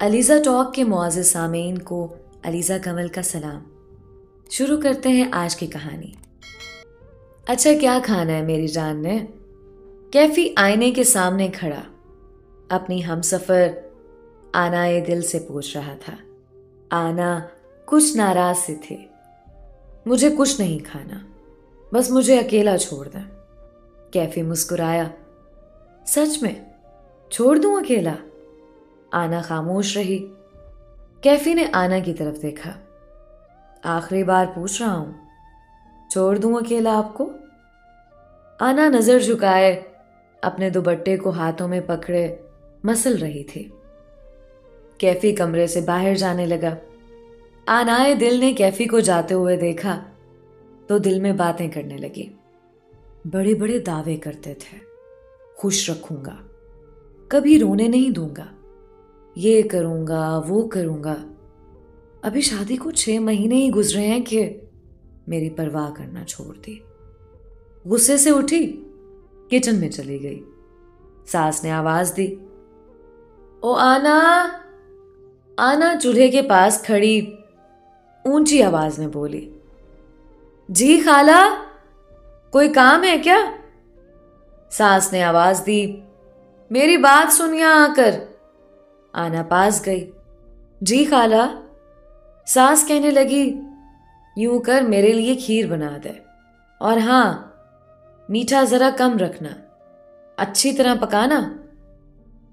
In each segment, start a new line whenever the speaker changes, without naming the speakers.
Aliza talk के मुआज़्ज़िज़ सामीन को अलीज़ा कमल का सलाम। शुरू करते हैं आज की कहानी। अच्छा क्या खाना है मेरी जान ने? कैफी आईने के सामने खड़ा अपनी हमसफ़र आना ए दिल से पूछ रहा था। आना कुछ नाराज से थे। मुझे कुछ नहीं खाना, बस मुझे अकेला छोड़ दें। कैफी मुस्कुराया। सच में छोड़ दूं अकेला? आना खामोश रही। कैफी ने आना की तरफ देखा। आखिरी बार पूछ रहा हूं, छोड़ दूं अकेला आपको? आना नजर झुकाए अपने दुपट्टे को हाथों में पकड़े मसल रही थी। कैफी कमरे से बाहर जाने लगा। आनाए दिल ने कैफी को जाते हुए देखा तो दिल में बातें करने लगी। बड़े बड़े दावे करते थे, खुश रखूंगा, कभी रोने नहीं दूंगा, ये करूंगा वो करूंगा। अभी शादी को 6 महीने ही गुजरे हैं कि मेरी परवाह करना छोड़ दी। गुस्से से उठी, किचन में चली गई। सास ने आवाज दी, ओ आना। आना चूल्हे के पास खड़ी ऊंची आवाज में बोली, जी खाला, कोई काम है क्या? सास ने आवाज दी, मेरी बात सुन यहां आकर। आना पास गई। जी खाला। सास कहने लगी, यूं कर मेरे लिए खीर बना दे, और हां मीठा जरा कम रखना, अच्छी तरह पकाना।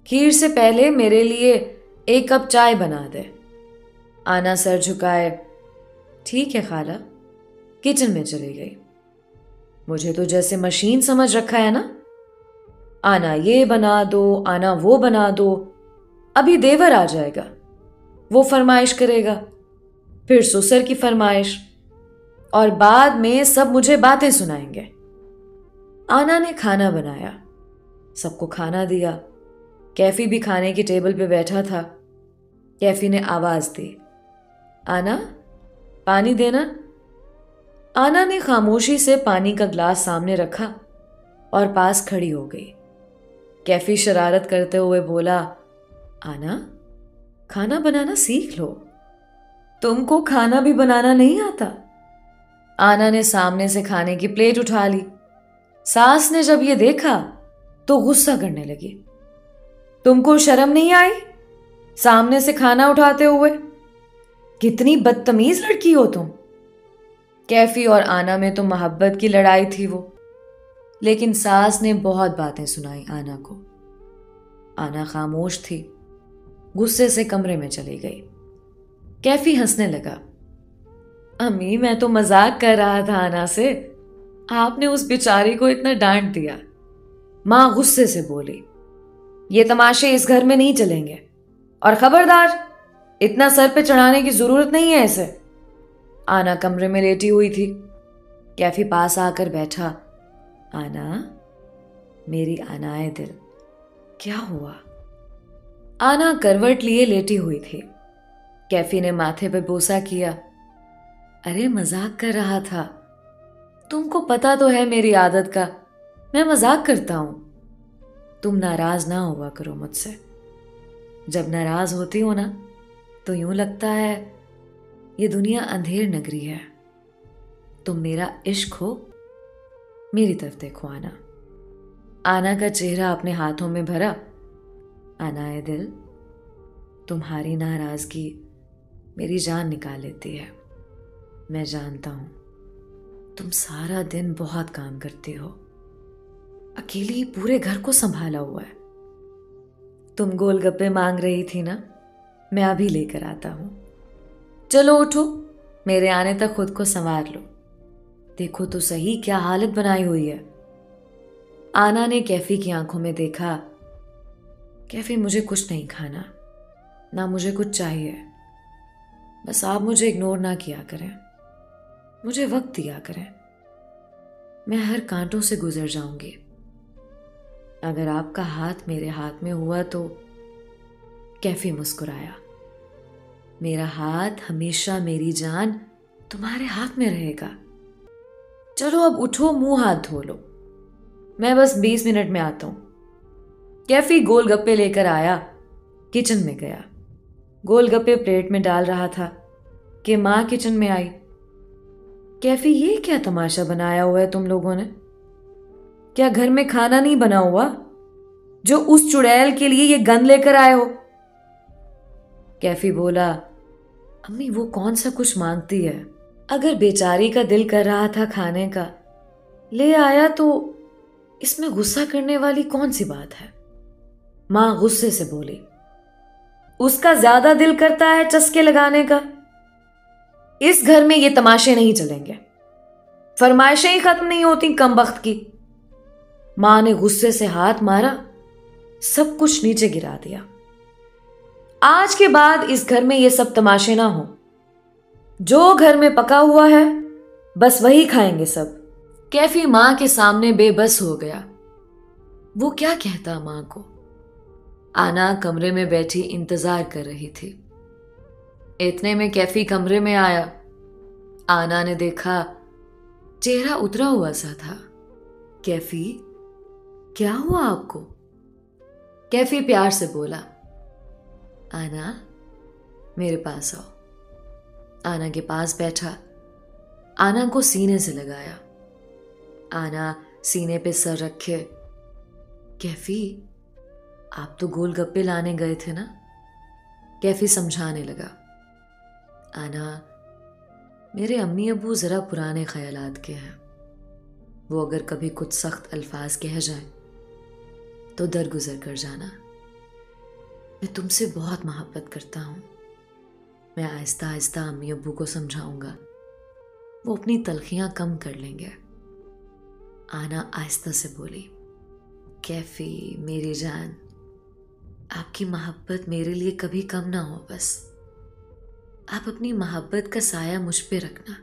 खीर से पहले मेरे लिए 1 कप चाय बना दे। आना सर झुकाए, ठीक है खाला। किचन में चली गई। मुझे तो जैसे मशीन समझ रखा है ना। आना ये बना दो, आना वो बना दो। अभी देवर आ जाएगा, वो फरमाइश करेगा, फिर ससुर की फरमाइश, और बाद में सब मुझे बातें सुनाएंगे। आना ने खाना बनाया, सबको खाना दिया। कैफी भी खाने की टेबल पे बैठा था। कैफी ने आवाज दी, आना पानी देना। आना ने खामोशी से पानी का ग्लास सामने रखा और पास खड़ी हो गई। कैफी शरारत करते हुए बोला, आना खाना बनाना सीख लो, तुमको खाना भी बनाना नहीं आता? आना ने सामने से खाने की प्लेट उठा ली। सास ने जब ये देखा तो गुस्सा करने लगी, तुमको शर्म नहीं आई सामने से खाना उठाते हुए? कितनी बदतमीज लड़की हो तुम। कैफी और आना में तो मोहब्बत की लड़ाई थी वो, लेकिन सास ने बहुत बातें सुनाई आना को। आना खामोश थी, गुस्से से कमरे में चली गई। कैफी हंसने लगा, अम्मी मैं तो मजाक कर रहा था आना से, आपने उस बेचारी को इतना डांट दिया। मां गुस्से से बोली, ये तमाशे इस घर में नहीं चलेंगे, और खबरदार इतना सर पे चढ़ाने की जरूरत नहीं है इसे। आना कमरे में लेटी हुई थी। कैफी पास आकर बैठा। आना मेरी आनाए दिल, क्या हुआ? आना करवट लिए लेटी हुई थी। कैफी ने माथे पे बोसा किया, अरे मजाक कर रहा था, तुमको पता तो है मेरी आदत का, मैं मजाक करता हूं। तुम नाराज ना हुआ करो मुझसे। जब नाराज होती हो ना तो यूं लगता है ये दुनिया अंधेर नगरी है। तुम मेरा इश्क हो, मेरी तरफ देखो आना। आना का चेहरा अपने हाथों में भरा। आनाए दिल, तुम्हारी नाराजगी मेरी जान निकाल लेती है। मैं जानता हूं तुम सारा दिन बहुत काम करती हो, अकेली ही पूरे घर को संभाला हुआ है। तुम गोलगप्पे मांग रही थी ना, मैं अभी लेकर आता हूं। चलो उठो, मेरे आने तक खुद को संवार लो। देखो तो सही क्या हालत बनाई हुई है। आना ने कैफी की आंखों में देखा। कैफी मुझे कुछ नहीं खाना, ना मुझे कुछ चाहिए, बस आप मुझे इग्नोर ना किया करें, मुझे वक्त दिया करें, मैं हर कांटों से गुजर जाऊंगी। अगर आपका हाथ मेरे हाथ में हुआ तो। कैफी मुस्कुराया, मेरा हाथ हमेशा मेरी जान तुम्हारे हाथ में रहेगा। चलो अब उठो, मुंह हाथ धो लो, मैं बस 20 मिनट में आता हूं। कैफी गोलगप्पे लेकर आया, किचन में गया। गोलगप्पे प्लेट में डाल रहा था कि माँ किचन में आई। कैफी, ये क्या तमाशा बनाया हुआ है तुम लोगों ने? क्या घर में खाना नहीं बना हुआ जो उस चुड़ैल के लिए ये गंद लेकर आए हो? कैफी बोला, अम्मी वो कौन सा कुछ मांगती है? अगर बेचारी का दिल कर रहा था खाने का, ले आया तो इसमें गुस्सा करने वाली कौन सी बात है? मां गुस्से से बोली, उसका ज्यादा दिल करता है चस्के लगाने का। इस घर में ये तमाशे नहीं चलेंगे, फरमाइशें ही खत्म नहीं होती कमबख्त की। मां ने गुस्से से हाथ मारा, सब कुछ नीचे गिरा दिया। आज के बाद इस घर में ये सब तमाशे ना हो। जो घर में पका हुआ है बस वही खाएंगे सब। कैफी मां के सामने बेबस हो गया। वो क्या कहता मां को? आना कमरे में बैठी इंतजार कर रही थी। इतने में कैफी कमरे में आया। आना ने देखा, चेहरा उतरा हुआ सा था। कैफी, क्या हुआ आपको? कैफी प्यार से बोला, आना मेरे पास आओ। आना के पास बैठा, आना को सीने से लगाया। आना सीने पे सर रखे, कैफी आप तो गोलगप्पे लाने गए थे ना? कैफी समझाने लगा, आना मेरे अम्मी अब्बू जरा पुराने ख्यालात के हैं। वो अगर कभी कुछ सख्त अल्फाज कह जाए तो दरगुजर कर जाना। मैं तुमसे बहुत मोहब्बत करता हूं। मैं आहिस्ता आहिस्ता अम्मी अब्बू को समझाऊंगा, वो अपनी तलखियां कम कर लेंगे। आना आहिस्ता से बोली, कैफी मेरी जान, आपकी मोहब्बत मेरे लिए कभी कम ना हो। बस आप अपनी मोहब्बत का साया मुझ पे रखना।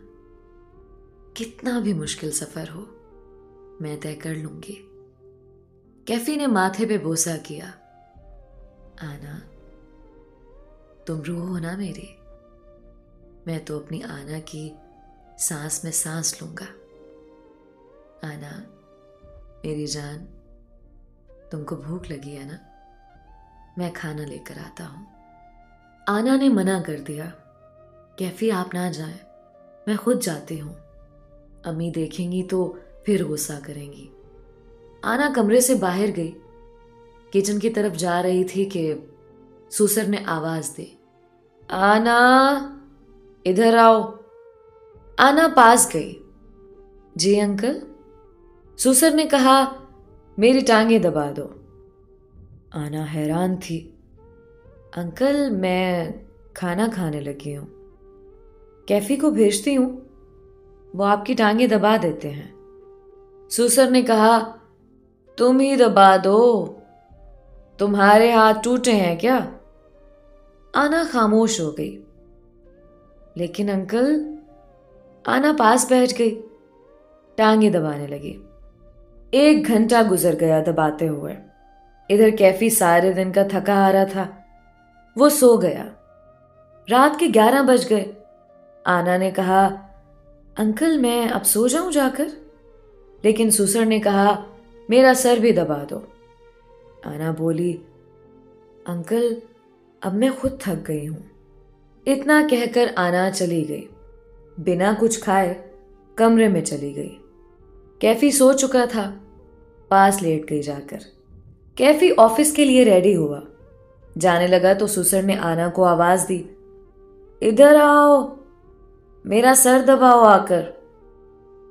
कितना भी मुश्किल सफर हो मैं तय कर लूंगी। कैफी ने माथे पे बोसा किया, आना तुम रूह हो ना मेरी, मैं तो अपनी आना की सांस में सांस लूंगा। आना मेरी जान, तुमको भूख लगी है ना? मैं खाना लेकर आता हूं। आना ने मना कर दिया, कैफी आप ना जाएं, मैं खुद जाती हूं। अम्मी देखेंगी तो फिर गुस्सा करेंगी। आना कमरे से बाहर गई, किचन की तरफ जा रही थी कि सुसर ने आवाज दी, आना इधर आओ। आना पास गई। जी अंकल। सुसर ने कहा, मेरी टांगे दबा दो। आना हैरान थी, अंकल मैं खाना खाने लगी हूं, कैफी को भेजती हूं, वो आपकी टांगे दबा देते हैं। सुसर ने कहा, तुम ही दबा दो, तुम्हारे हाथ टूटे हैं क्या? आना खामोश हो गई। लेकिन अंकल, आना पास बैठ गई, टांगे दबाने लगी। 1 घंटा गुजर गया दबाते हुए। इधर कैफी सारे दिन का थका हारा था, वो सो गया। रात के 11 बज गए। आना ने कहा, अंकल मैं अब सो जाऊं जाकर? लेकिन सुसर ने कहा, मेरा सर भी दबा दो। आना बोली, अंकल अब मैं खुद थक गई हूं। इतना कहकर आना चली गई। बिना कुछ खाए कमरे में चली गई। कैफी सो चुका था, पास लेट गई जाकर। कैफी ऑफिस के लिए रेडी हुआ, जाने लगा तो सुसर ने आना को आवाज दी, इधर आओ, मेरा सर दबाओ आकर।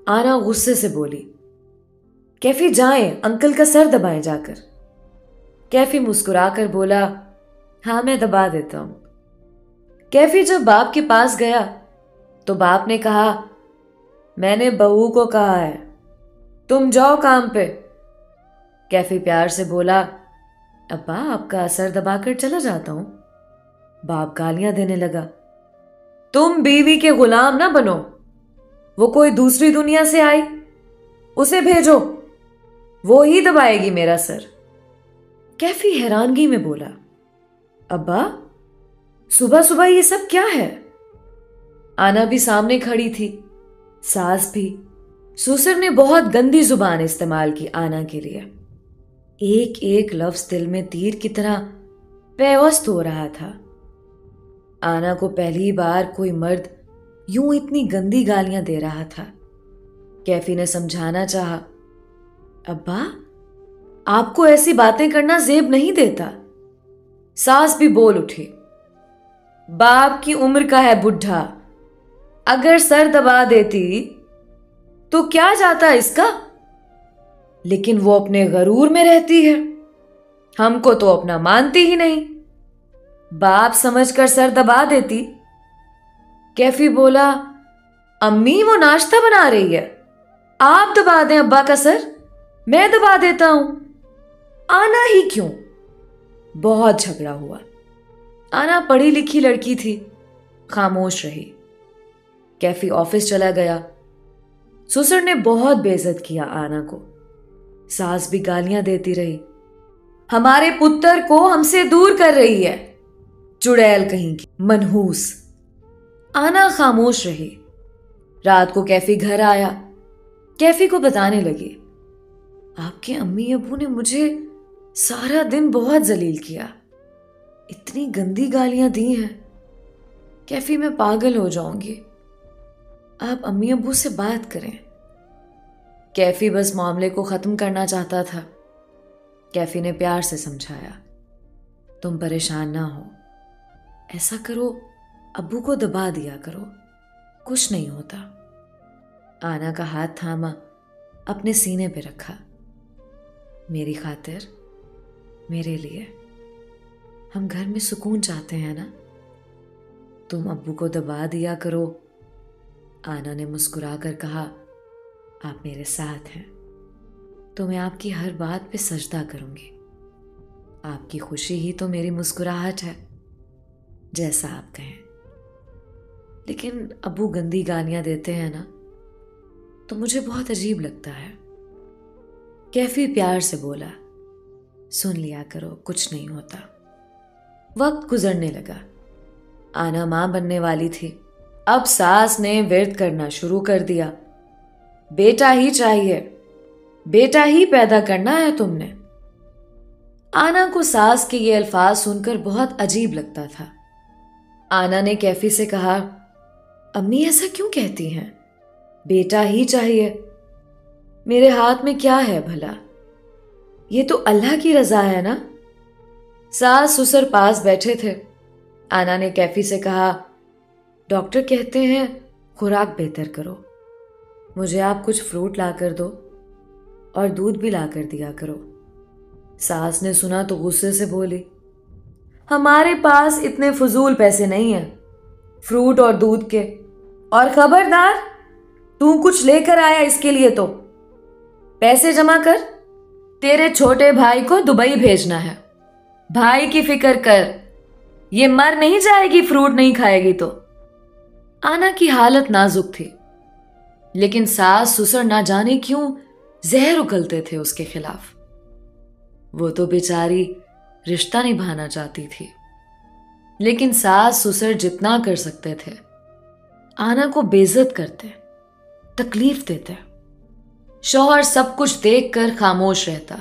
आना गुस्से से बोली, कैफी जाएं, अंकल का सर दबाएं जाकर। कैफी मुस्कुराकर बोला, हाँ मैं दबा देता हूं। कैफी जब बाप के पास गया तो बाप ने कहा, मैंने बहू को कहा है तुम जाओ काम पे। कैफी प्यार से बोला, अब्बा आपका सर दबाकर चला जाता हूं। बाप गालियां देने लगा, तुम बीवी के गुलाम ना बनो, वो कोई दूसरी दुनिया से आई, उसे भेजो, वो ही दबाएगी मेरा सर। कैफी हैरानगी में बोला, अब्बा सुबह सुबह ये सब क्या है? आना भी सामने खड़ी थी, सास भी। सुसर ने बहुत गंदी जुबान इस्तेमाल की आना के लिए। एक एक लफ्ज दिल में तीर की तरह पेवस्त हो रहा था। आना को पहली बार कोई मर्द यूं इतनी गंदी गालियां दे रहा था। कैफी ने समझाना चाहा, अब्बा आपको ऐसी बातें करना जेब नहीं देता। सास भी बोल उठी, बाप की उम्र का है बुढ़ा, अगर सर दबा देती तो क्या जाता इसका, लेकिन वो अपने गरूर में रहती है, हमको तो अपना मानती ही नहीं, बाप समझकर सर दबा देती। कैफी बोला, अम्मी वो नाश्ता बना रही है, आप दबा दें अब्बा का सर, मैं दबा देता हूं, आना ही क्यों। बहुत झगड़ा हुआ। आना पढ़ी लिखी लड़की थी, खामोश रही। कैफी ऑफिस चला गया। ससुर ने बहुत बेइज्जत किया आना को। सास भी गालियां देती रही, हमारे पुत्र को हमसे दूर कर रही है, चुड़ैल कहीं की, मनहूस। आना खामोश रही। रात को कैफी घर आया। कैफी को बताने लगी, आपके अम्मी अब्बू ने मुझे सारा दिन बहुत जलील किया, इतनी गंदी गालियां दी हैं। कैफी मैं पागल हो जाऊंगी, आप अम्मी अब्बू से बात करें। कैफी बस मामले को खत्म करना चाहता था। कैफी ने प्यार से समझाया, तुम परेशान ना हो, ऐसा करो अब्बू को दबा दिया करो, कुछ नहीं होता। आना का हाथ थामा, अपने सीने पे रखा, मेरी खातिर, मेरे लिए, हम घर में सुकून चाहते हैं ना, तुम अब्बू को दबा दिया करो। आना ने मुस्कुराकर कहा, आप मेरे साथ हैं तो मैं आपकी हर बात पे सजदा करूंगी, आपकी खुशी ही तो मेरी मुस्कुराहट है, जैसा आप कहें। लेकिन अब्बू गंदी गालियां देते हैं ना तो मुझे बहुत अजीब लगता है। कैफी प्यार से बोला, सुन लिया करो, कुछ नहीं होता। वक्त गुजरने लगा। आना मां बनने वाली थी। अब सास ने व्रत करना शुरू कर दिया। बेटा ही चाहिए, बेटा ही पैदा करना है तुमने। आना को सास के ये अल्फाज सुनकर बहुत अजीब लगता था। आना ने कैफी से कहा, अम्मी ऐसा क्यों कहती हैं, बेटा ही चाहिए, मेरे हाथ में क्या है भला, ये तो अल्लाह की रजा है ना। सास ससुर पास बैठे थे। आना ने कैफी से कहा, डॉक्टर कहते हैं खुराक बेहतर करो, मुझे आप कुछ फ्रूट ला कर दो और दूध भी ला कर दिया करो। सास ने सुना तो गुस्से से बोली, हमारे पास इतने फजूल पैसे नहीं हैं फ्रूट और दूध के, और खबरदार तू कुछ लेकर आया इसके लिए तो पैसे जमा कर, तेरे छोटे भाई को दुबई भेजना है, भाई की फिक्र कर, ये मर नहीं जाएगी फ्रूट नहीं खाएगी तो। आना की हालत नाजुक थी, लेकिन सास ससुर ना जाने क्यों जहर उगलते थे उसके खिलाफ। वो तो बेचारी रिश्ता निभाना चाहती थी, लेकिन सास ससुर जितना कर सकते थे आना को बेइज्जत करते, तकलीफ देते। शौहर सब कुछ देखकर खामोश रहता।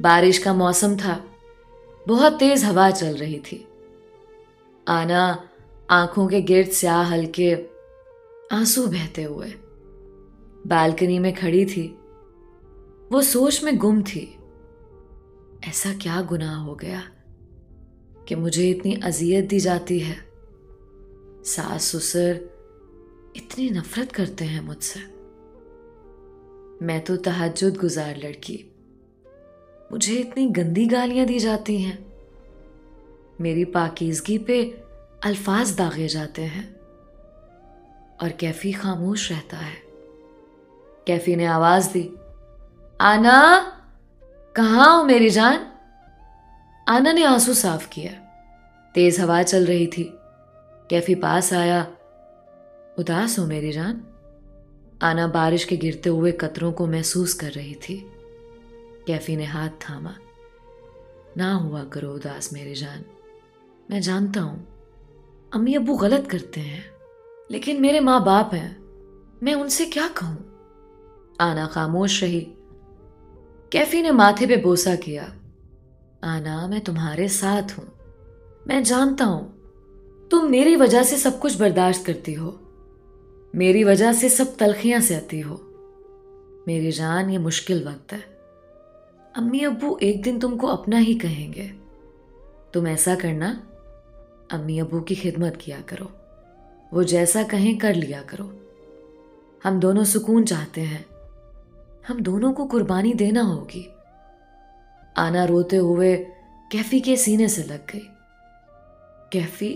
बारिश का मौसम था, बहुत तेज हवा चल रही थी। आना आंखों के गिर्द स्याह हल्के आंसू बहते हुए बालकनी में खड़ी थी। वो सोच में गुम थी, ऐसा क्या गुनाह हो गया कि मुझे इतनी अजियत दी जाती है, सास ससुर इतनी नफरत करते हैं मुझसे। मैं तो तहज्जुद गुजार लड़की, मुझे इतनी गंदी गालियां दी जाती हैं, मेरी पाकीज़गी पे अल्फाज दागे जाते हैं, और कैफी खामोश रहता है। कैफी ने आवाज दी, आना कहाँ हो मेरी जान। आना ने आंसू साफ किया। तेज हवा चल रही थी। कैफी पास आया, उदास हो मेरी जान। आना बारिश के गिरते हुए कतरों को महसूस कर रही थी। कैफी ने हाथ थामा, ना हुआ करो उदास मेरी जान, मैं जानता हूं अम्मी अब्बू गलत करते हैं, लेकिन मेरे माँ बाप हैं, मैं उनसे क्या कहूं। आना खामोश रही। कैफी ने माथे पे बोसा किया, आना मैं तुम्हारे साथ हूं, मैं जानता हूं तुम मेरी वजह से सब कुछ बर्दाश्त करती हो, मेरी वजह से सब तलखियां सहती हो। मेरी जान, ये मुश्किल वक्त है। अम्मी अब्बू एक दिन तुमको अपना ही कहेंगे। तुम ऐसा करना, अम्मी अब्बू की खिदमत किया करो, वो जैसा कहें कर लिया करो। हम दोनों सुकून चाहते हैं, हम दोनों को कुर्बानी देना होगी। आना रोते हुए कैफी के सीने से लग गई। कैफी,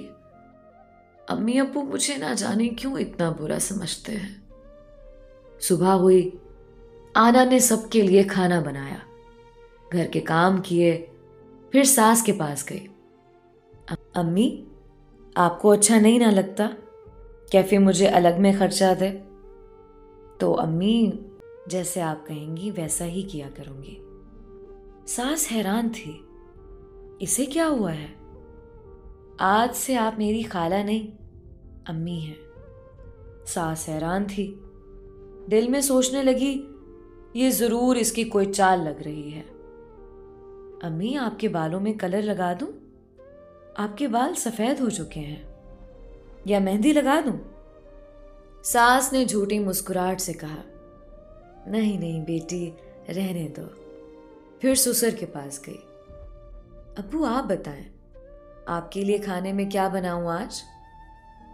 अम्मी अब्बू मुझे ना जाने क्यों इतना बुरा समझते हैं। सुबह हुई, आना ने सबके लिए खाना बनाया, घर के काम किए, फिर सास के पास गई। अम्मी, आपको अच्छा नहीं ना लगता कैफी मुझे अलग में खर्चा दे? तो अम्मी, जैसे आप कहेंगी वैसा ही किया करूंगी। सास हैरान थी, इसे क्या हुआ है? आज से आप मेरी खाला नहीं, अम्मी हैं। सास हैरान थी, दिल में सोचने लगी, ये जरूर इसकी कोई चाल लग रही है। अम्मी, आपके बालों में कलर लगा दूं? आपके बाल सफेद हो चुके हैं, या मेहंदी लगा दूं? सास ने झूठी मुस्कुराहट से कहा, नहीं नहीं बेटी, रहने दो। फिर ससुर के पास गई। अब्बू, आप बताएं, आपके लिए खाने में क्या बनाऊं आज?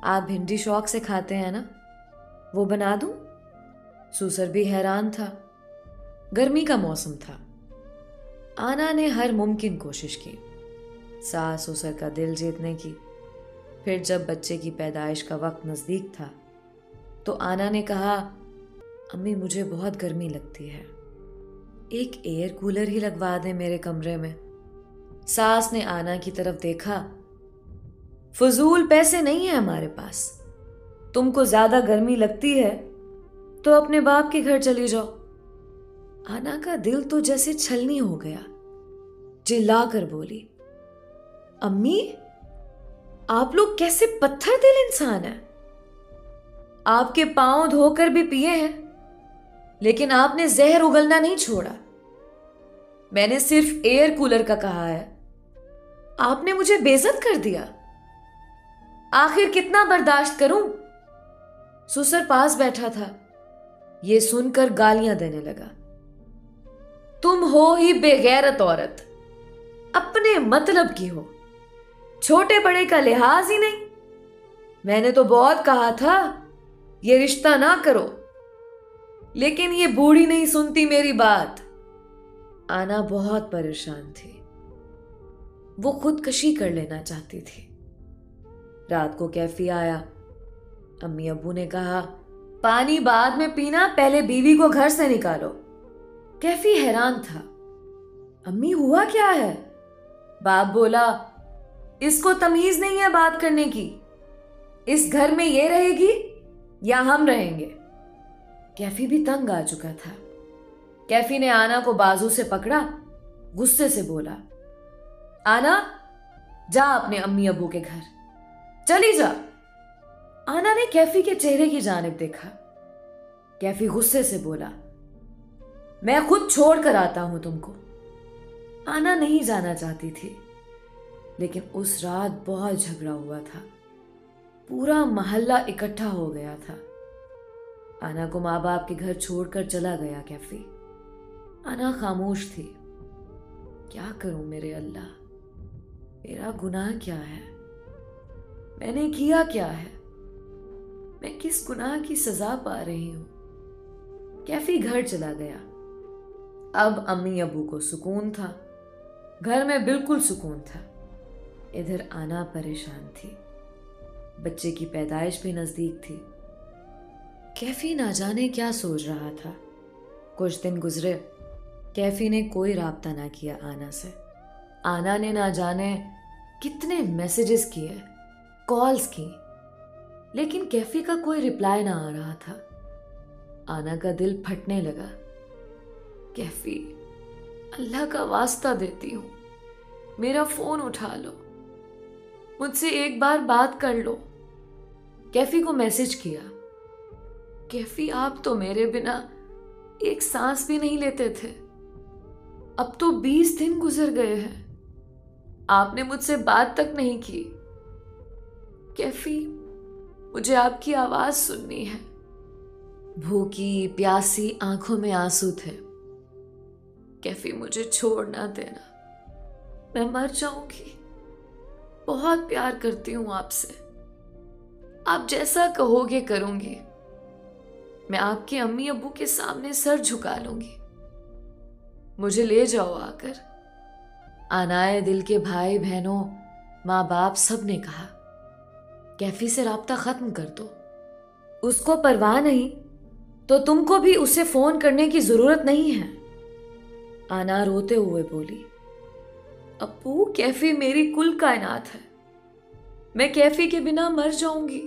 आप भिंडी शौक से खाते हैं ना, वो बना दूं? ससुर भी हैरान था। गर्मी का मौसम था। आना ने हर मुमकिन कोशिश की सास ससुर का दिल जीतने की। फिर जब बच्चे की पैदाइश का वक्त नजदीक था तो आना ने कहा, अम्मी मुझे बहुत गर्मी लगती है, एक एयर कूलर ही लगवा दें मेरे कमरे में। सास ने आना की तरफ देखा, फजूल पैसे नहीं है हमारे पास। तुमको ज्यादा गर्मी लगती है तो अपने बाप के घर चली जाओ। आना का दिल तो जैसे छलनी हो गया, चिल्लाकर बोली, अम्मी, आप लोग कैसे पत्थर दिल इंसान हैं? आपके पांव धोकर भी पिए हैं, लेकिन आपने जहर उगलना नहीं छोड़ा। मैंने सिर्फ एयर कूलर का कहा है, आपने मुझे बेइज्जत कर दिया। आखिर कितना बर्दाश्त करूं? ससुर पास बैठा था, यह सुनकर गालियां देने लगा, तुम हो ही बेगैरत औरत, अपने मतलब की हो, छोटे बड़े का लिहाज ही नहीं। मैंने तो बहुत कहा था ये रिश्ता ना करो, लेकिन ये बूढ़ी नहीं सुनती मेरी बात। आना बहुत परेशान थी, वो खुदकशी कर लेना चाहती थी। रात को कैफी आया। अम्मी अब्बू ने कहा, पानी बाद में पीना, पहले बीवी को घर से निकालो। कैफी हैरान था, अम्मी हुआ क्या है? बाप बोला, इसको तमीज नहीं है बात करने की, इस घर में ये रहेगी या हम रहेंगे। कैफी भी तंग आ चुका था। कैफी ने आना को बाजू से पकड़ा, गुस्से से बोला, आना, जा अपने अम्मी अब्बू के घर, चली जा। आना ने कैफी के चेहरे की जानिब देखा। कैफी गुस्से से बोला, मैं खुद छोड़ कर आता हूं तुमको। आना नहीं जाना चाहती थी, लेकिन उस रात बहुत झगड़ा हुआ था। पूरा मोहल्ला इकट्ठा हो गया था। आना को माँ बाप के घर छोड़कर चला गया कैफी। आना खामोश थी। क्या करूं मेरे अल्लाह, मेरा गुनाह क्या है? मैंने किया क्या है? मैं किस गुनाह की सजा पा रही हूं? कैफी घर चला गया। अब अम्मी अबू को सुकून था, घर में बिल्कुल सुकून था। इधर आना परेशान थी, बच्चे की पैदाइश भी नजदीक थी। कैफी ना जाने क्या सोच रहा था। कुछ दिन गुजरे, कैफी ने कोई राब्ता ना किया आना से। आना ने ना जाने कितने मैसेजेस किए, कॉल्स की, लेकिन कैफी का कोई रिप्लाई ना आ रहा था। आना का दिल फटने लगा। कैफी, अल्लाह का वास्ता देती हूं, मेरा फोन उठा लो, मुझसे एक बार बात कर लो। कैफी को मैसेज किया, कैफी आप तो मेरे बिना एक सांस भी नहीं लेते थे, अब तो 20 दिन गुजर गए हैं, आपने मुझसे बात तक नहीं की। कैफी, मुझे आपकी आवाज सुननी है। भूखी प्यासी आंखों में आंसू थे। कैफी, मुझे छोड़ ना देना, मैं मर जाऊंगी। बहुत प्यार करती हूं आपसे, आप जैसा कहोगे करूंगी। मैं आपके अम्मी अब्बू के सामने सर झुका लूंगी। मुझे ले जाओ आकर। अनाए दिल के भाई बहनों, माँ बाप सब ने कहा, कैफी से राब्ता खत्म कर दो। उसको परवाह नहीं तो तुमको भी उसे फोन करने की जरूरत नहीं है। आना रोते हुए बोली, अप्पू, कैफी मेरी कुल कायनात है, मैं कैफी के बिना मर जाऊंगी।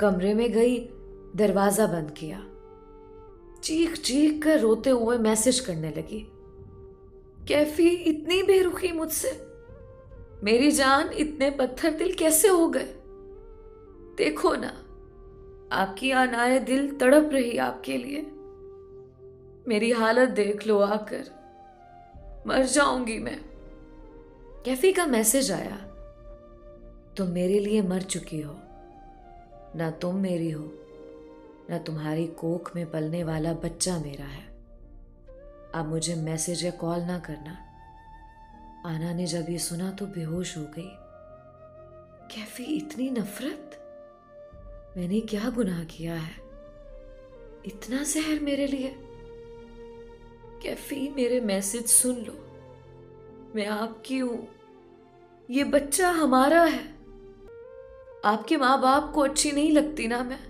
कमरे में गई, दरवाजा बंद किया। चीख चीख कर रोते हुए मैसेज करने लगी, कैफी इतनी बेरुखी मुझसे, मेरी जान, इतने पत्थर दिल कैसे हो गए। देखो ना, आपकी आनाए दिल तड़प रही आपके लिए। मेरी हालत देख लो आकर, मर जाऊंगी मैं। कैफी का मैसेज आया, तुम मेरे लिए मर चुकी हो, ना तुम मेरी हो, ना तुम्हारी कोख में पलने वाला बच्चा मेरा है। अब मुझे मैसेज या कॉल ना करना। आना ने जब ये सुना तो बेहोश हो गई। कैफी, इतनी नफरत, मैंने क्या गुनाह किया है, इतना जहर मेरे लिए। कैफी, मेरे मैसेज सुन लो, मैं आपकी हूं, ये बच्चा हमारा है। आपके माँ बाप को अच्छी नहीं लगती ना मैं,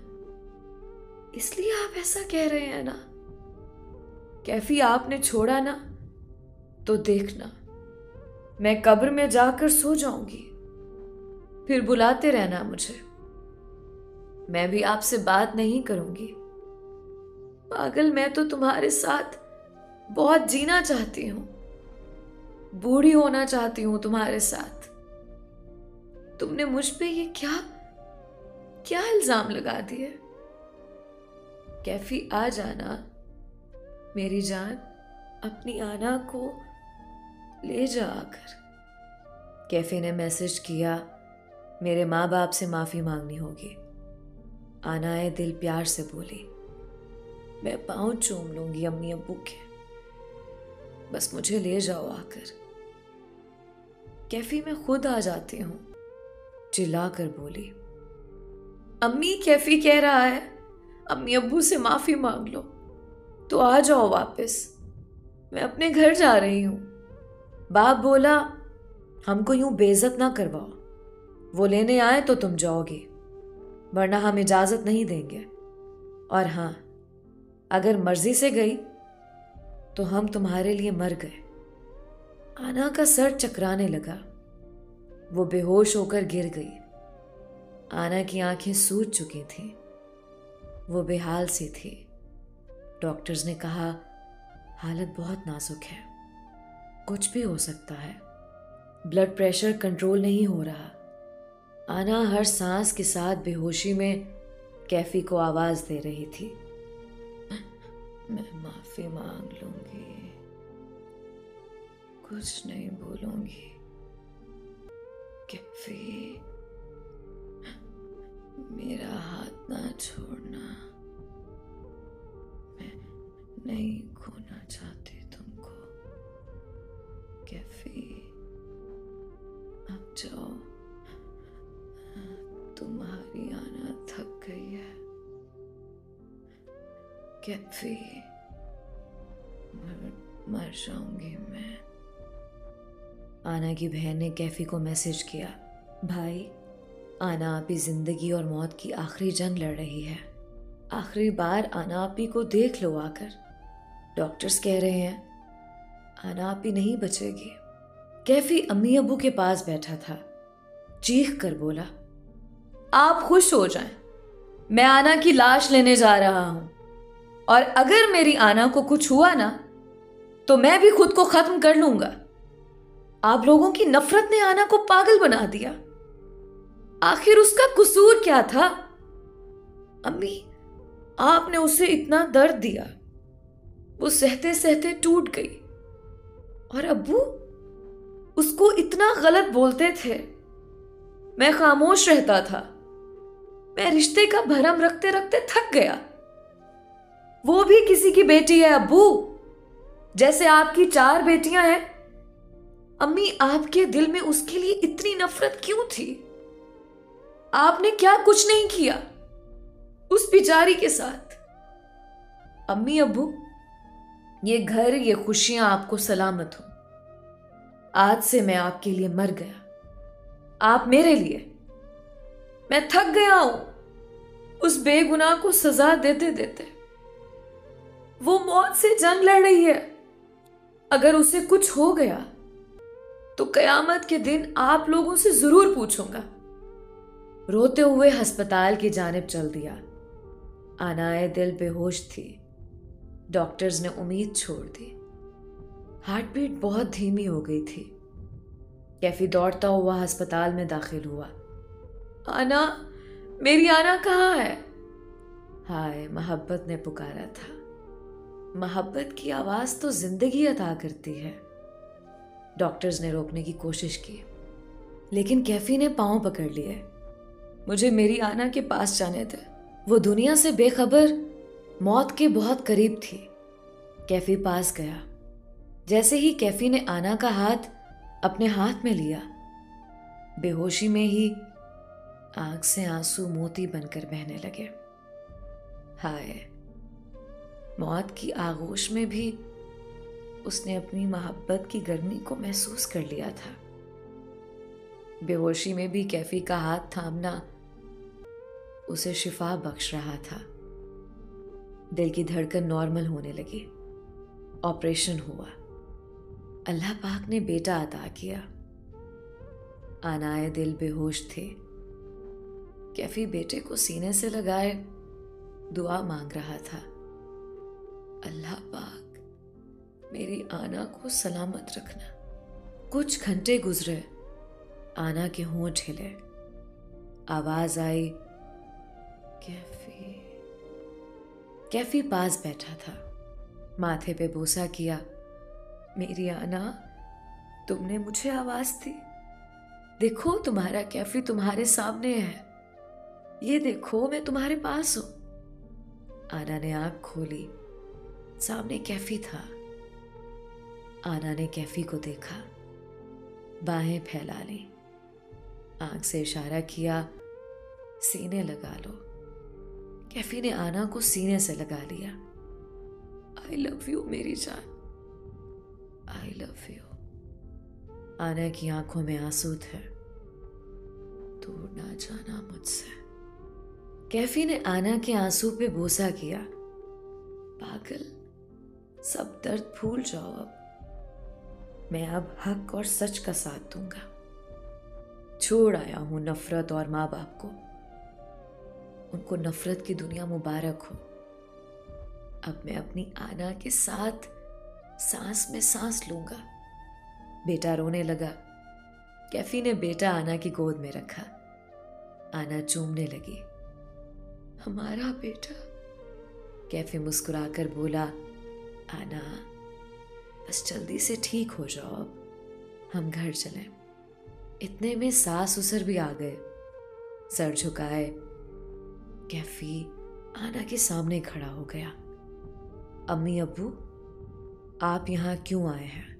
इसलिए आप ऐसा कह रहे हैं ना। कैफी, आपने छोड़ा ना तो देखना, मैं कब्र में जाकर सो जाऊंगी, फिर बुलाते रहना मुझे। मैं भी आपसे बात नहीं करूंगी। पागल, मैं तो तुम्हारे साथ बहुत जीना चाहती हूं, बूढ़ी होना चाहती हूं तुम्हारे साथ। तुमने मुझ पे ये क्या क्या इल्जाम लगा दिए। कैफी, आ जाना मेरी जान, अपनी आना को ले जा आकर। कैफी ने मैसेज किया, मेरे माँ बाप से माफी मांगनी होगी। आनाए दिल प्यार से बोली, मैं पांव चूम लूंगी अम्मी अब्बू के, बस मुझे ले जाओ आकर। कैफी, मैं खुद आ जाती हूं, चिल्लाकर बोली। अम्मी, कैफी कह रहा है अम्मी अब्बू से माफी मांग लो तो आ जाओ वापस, मैं अपने घर जा रही हूं। बाप बोला, हमको यूं बेइज्जत ना करवाओ, वो लेने आए तो तुम जाओगे, वरना हम इजाजत नहीं देंगे। और हां, अगर मर्जी से गई तो हम तुम्हारे लिए मर गए। आना का सर चकराने लगा, वो बेहोश होकर गिर गई। आना की आंखें सूज चुकी थीं, वो बेहाल सी थी। डॉक्टर्स ने कहा, हालत बहुत नाजुक है, कुछ भी हो सकता है, ब्लड प्रेशर कंट्रोल नहीं हो रहा। आना हर सांस के साथ बेहोशी में कैफी को आवाज दे रही थी, मैं माफी मांग लूंगी, कुछ नहीं बोलूंगी। कैफी, मेरा हाथ ना छोड़ना, मैं नहीं खोना चाहती तुमको। कैफी, अब जाओ, तुम्हारी आना थक गई है। कैफी, मर जाऊंगी मैं। आना की बहन ने कैफी को मैसेज किया, भाई, आना आपी जिंदगी और मौत की आखिरी जंग लड़ रही है, आखिरी बार आना आपी को देख लो आकर। डॉक्टर्स कह रहे हैं आना आपी नहीं बचेगी। कैफी अम्मी अब्बू के पास बैठा था, चीख कर बोला, आप खुश हो जाएं, मैं आना की लाश लेने जा रहा हूं, और अगर मेरी आना को कुछ हुआ ना तो मैं भी खुद को खत्म कर लूंगा। आप लोगों की नफरत ने आना को पागल बना दिया, आखिर उसका कसूर क्या था। अम्मी, आपने उसे इतना दर्द दिया, वो सहते सहते टूट गई, और अब्बू उसको इतना गलत बोलते थे, मैं खामोश रहता था। मैं रिश्ते का भरम रखते रखते थक गया। वो भी किसी की बेटी है अब्बू, जैसे आपकी 4 बेटियां हैं। अम्मी, आपके दिल में उसके लिए इतनी नफरत क्यों थी? आपने क्या कुछ नहीं किया उस बेचारी के साथ। अम्मी अब्बू, ये घर, ये खुशियां आपको सलामत हो। आज से मैं आपके लिए मर गया, आप मेरे लिए। मैं थक गया हूं उस बेगुनाह को सजा देते देते। वो मौत से जंग लड़ रही है। अगर उसे कुछ हो गया तो कयामत के दिन आप लोगों से जरूर पूछूंगा। रोते हुए अस्पताल की जानिब चल दिया। आनाए दिल बेहोश थी। डॉक्टर्स ने उम्मीद छोड़ दी। हार्ट बीट बहुत धीमी हो गई थी। कैफी दौड़ता हुआ अस्पताल में दाखिल हुआ। आना, मेरी आना कहाँ है? हाय, मोहब्बत ने पुकारा था। मोहब्बत की आवाज तो जिंदगी अता करती है। डॉक्टर्स ने रोकने की कोशिश की, लेकिन कैफी ने पांव पकड़ लिए। मुझे मेरी आना के पास जाने दे। वो दुनिया से बेखबर मौत के बहुत करीब थी। कैफी पास गया। जैसे ही कैफी ने आना का हाथ अपने हाथ में लिया, बेहोशी में ही आंख से आंसू मोती बनकर बहने लगे। हाय, मौत की आगोश में भी उसने अपनी मोहब्बत की गर्मी को महसूस कर लिया था। बेहोशी में भी कैफी का हाथ थामना उसे शिफा बख्श रहा था। दिल की धड़कन नॉर्मल होने लगी। ऑपरेशन हुआ। अल्लाह पाक ने बेटा अता किया। आनाए दिल बेहोश थे। कैफी बेटे को सीने से लगाए दुआ मांग रहा था। अल्लाह पाक, मेरी आना को सलामत रखना। कुछ घंटे गुजरे। आना के होंठ हिले। आवाज आई, कैफी। कैफी पास बैठा था। माथे पे बोसा किया। मेरी आना, तुमने मुझे आवाज दी। देखो, तुम्हारा कैफी तुम्हारे सामने है। ये देखो, मैं तुम्हारे पास हूं। आना ने आंख खोली। सामने कैफी था। आना ने कैफी को देखा। बाहें फैला ली। आंख से इशारा किया, सीने लगा लो। कैफी ने आना को सीने से लगा लिया। आई लव यू मेरी जान, आई लव यू। आना की आंखों में आंसू थे। दूर ना जाना मुझसे। कैफी ने आना के आंसू पे बोसा किया। पागल, सब दर्द भूल जाओ अब। मैं अब हक और सच का साथ दूंगा। छोड़ आया हूं नफरत और माँ बाप को। उनको नफरत की दुनिया मुबारक हो। अब मैं अपनी आना के साथ सांस में सांस लूंगा। बेटा रोने लगा। कैफी ने बेटा आना की गोद में रखा। आना चूमने लगी। हमारा बेटा। कैफी मुस्कुराकर बोला, आना, बस जल्दी से ठीक हो जाओ, अब हम घर चलें। इतने में सास ससुर भी आ गए। सर झुकाए कैफी आना के सामने खड़ा हो गया। अम्मी अब्बू, आप यहाँ क्यों आए हैं?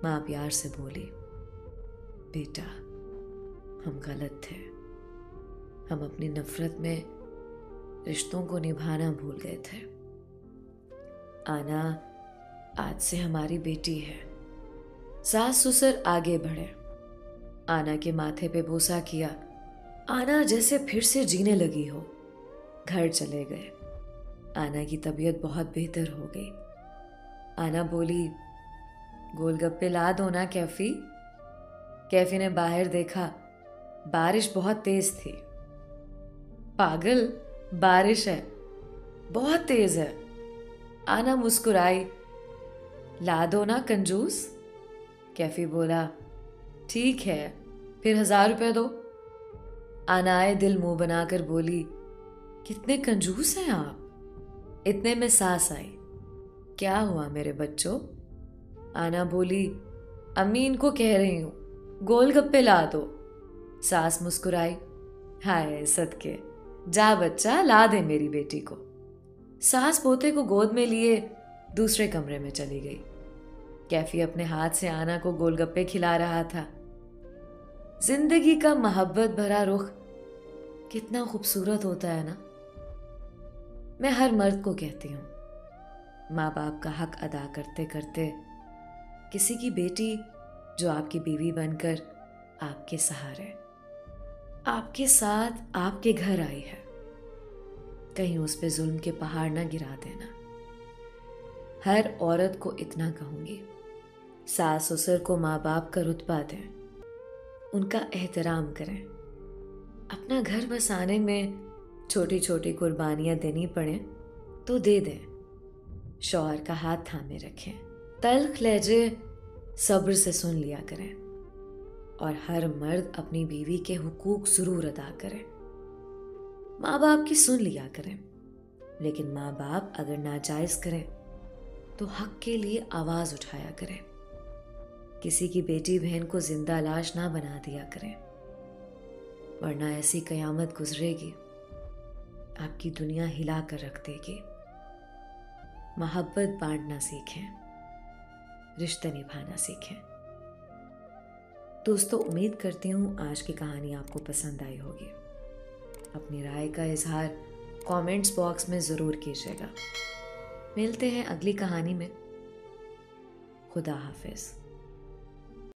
माँ प्यार से बोली। बेटा, हम गलत थे। हम अपनी नफरत में रिश्तों को निभाना भूल गए थे। आना आज से हमारी बेटी है। सास ससुर आगे बढ़े। आना के माथे पे बोसा किया। आना जैसे फिर से जीने लगी हो। घर चले गए। आना की तबीयत बहुत बेहतर हो गई। आना बोली, गोलगप्पे ला दो ना कैफी। कैफी ने बाहर देखा। बारिश बहुत तेज थी। पागल, बारिश है, बहुत तेज है। आना मुस्कुराई। ला दो ना कंजूस। कैफी बोला, ठीक है, फिर 1000 रुपए दो। आनाए दिल मुंह बनाकर बोली, कितने कंजूस हैं आप। इतने में सास आई। क्या हुआ मेरे बच्चों? आना बोली, अम्मी इनको कह रही हूं गोलगप्पे ला दो। सास मुस्कुराई, हाय सदके, जा बच्चा ला दे मेरी बेटी को। सास पोते को गोद में लिए दूसरे कमरे में चली गई। कैफी अपने हाथ से आना को गोलगप्पे खिला रहा था। जिंदगी का मोहब्बत भरा रुख कितना खूबसूरत होता है ना। मैं हर मर्द को कहती हूँ, माँ बाप का हक अदा करते करते किसी की बेटी जो आपकी बीवी बनकर आपके सहारे, आपके साथ आपके घर आई है, कहीं उस पे जुल्म के पहाड़ ना गिरा देना। हर औरत को इतना कहूंगी, सास ससुर को माँ बाप का रुतबा दें, उनका एहतराम करें। अपना घर बसाने में छोटी छोटी कुर्बानियां देनी पड़े तो दे दें। शौहर का हाथ थामे रखें, तल्ख लहजे सब्र से सुन लिया करें। और हर मर्द अपनी बीवी के हुकूक जरूर अदा करे। माँ बाप की सुन लिया करें, लेकिन माँ बाप अगर नाजायज करें तो हक के लिए आवाज उठाया करें। किसी की बेटी बहन को जिंदा लाश ना बना दिया करें, वरना ऐसी कयामत गुजरेगी आपकी दुनिया हिला कर रख देगी। मोहब्बत बांटना सीखें, रिश्ते निभाना सीखें। दोस्तों, उम्मीद करती हूँ आज की कहानी आपको पसंद आई होगी। अपनी राय का इजहार कमेंट्स बॉक्स में ज़रूर कीजिएगा। मिलते हैं अगली कहानी में। खुदा हाफिज़।